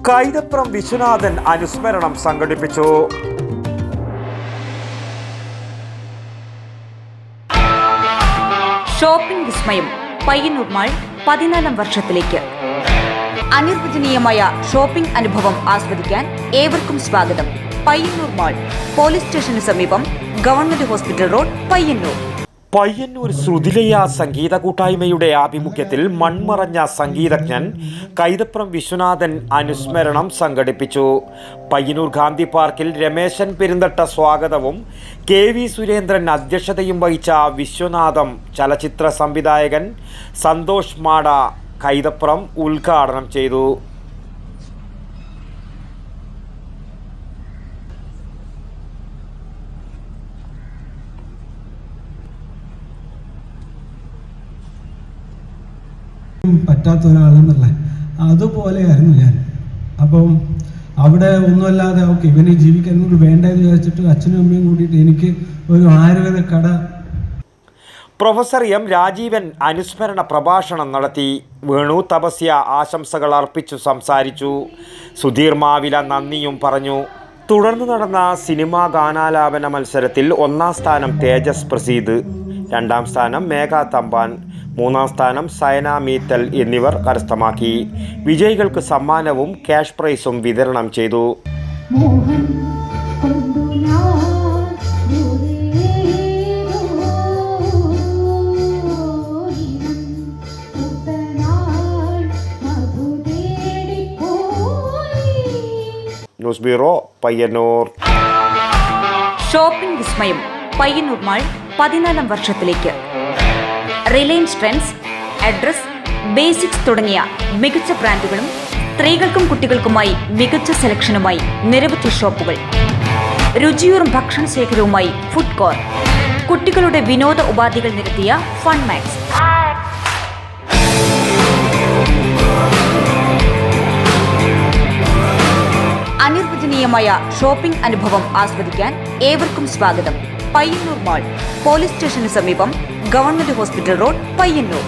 കൈതപ്രം വിശ്വനാഥൻ അനുസ്മരണം സംഘടിപ്പിച്ചു. ഷോപ്പിംഗ് വിസ്മയം പയ്യന്നൂർ മാൾ 14 വർഷത്തിലേക്ക്. അനിർവചനീയമായ ഷോപ്പിംഗ് അനുഭവം ആസ്വദിക്കാൻ ഏവർക്കും സ്വാഗതം. പയ്യന്നൂർ മാൾ, പോലീസ് സ്റ്റേഷന് സമീപം, government hospital road, Payyanur. Payyanur Shruthilaya സംഗീത കൂട്ടായ്മയുടെ ആഭിമുഖ്യത്തിൽ മൺമറഞ്ഞ സംഗീതജ്ഞൻ കൈതപ്രം വിശ്വനാഥൻ അനുസ്മരണം സംഘടിപ്പിച്ചു. പയ്യന്നൂർ ഗാന്ധി പാർക്കിൽ രമേശൻ പെരുന്തട്ട സ്വാഗതവും KV സുരേന്ദ്രൻ അധ്യക്ഷതയും വഹിച്ച വിശ്വനാഥം ചലച്ചിത്ര സംവിധായകൻ സന്തോഷ് മാട കൈതപ്രം ഉദ്ഘാടനം ചെയ്തു. പറ്റാത്ത ഒരാളെന്നുള്ള അതുപോലെയായിരുന്നു ഞാൻ. അപ്പം അവിടെ ഒന്നുമല്ലാതെ ഓക്കെ ഇവന് ജീവിക്കാൻ വേണ്ടെന്ന് വിചാരിച്ചിട്ട് അച്ഛനും അമ്മയും കൂടിയിട്ട് എനിക്ക് ഒരു ആയുർവേദ കട. Professor M. രാജീവൻ അനുസ്മരണ പ്രഭാഷണം നടത്തി. വേണു തപസ്യ ആശംസകൾ അർപ്പിച്ചു സംസാരിച്ചു. സുധീർ മാവില നന്ദിയും പറഞ്ഞു. തുടർന്ന് നടന്ന സിനിമാ ഗാനാലാപന മത്സരത്തിൽ 1ാം സ്ഥാനം തേജസ് പ്രസീദ്, 2ാം സ്ഥാനം മേഘ തമ്പാൻ, 3ാം സ്ഥാനം സയന മീത്തൽ എന്നിവർ കരസ്ഥമാക്കി. വിജയികൾക്ക് സമ്മാനവും ക്യാഷ് പ്രൈസും വിതരണം ചെയ്തു. News bureau, Payyanur. ഷോപ്പിംഗ് വിസ്മയം പയ്യന്നൂർ മാൾ 14 വർഷത്തിലേക്ക്. റിലയൻസ് ട്രെൻഡ്സ്, അഡ്രസ്, ബേസിക്സ് തുടങ്ങിയ മികച്ച ബ്രാൻഡുകളും സ്ത്രീകൾക്കും കുട്ടികൾക്കുമായി മികച്ച സെലക്ഷനുമായി നിരവധി ഷോപ്പുകൾ. രുചിയൂറും ഭക്ഷണ ശേഖരവുമായി ഫുഡ് കോർട്ട്. കുട്ടികളുടെ വിനോദ ഉപാധികൾ നിരത്തിയ ഫൺ മാക്സ്. അനിർവചനീയമായ ഷോപ്പിംഗ് അനുഭവം ആസ്വദിക്കാൻ ഏവർക്കും സ്വാഗതം. പയ്യന്നൂർ മാൾ, പോലീസ് സ്റ്റേഷന് സമീപം, ഗവൺമെന്റ് ഹോസ്പിറ്റൽ റോഡ്, പയ്യന്നൂർ.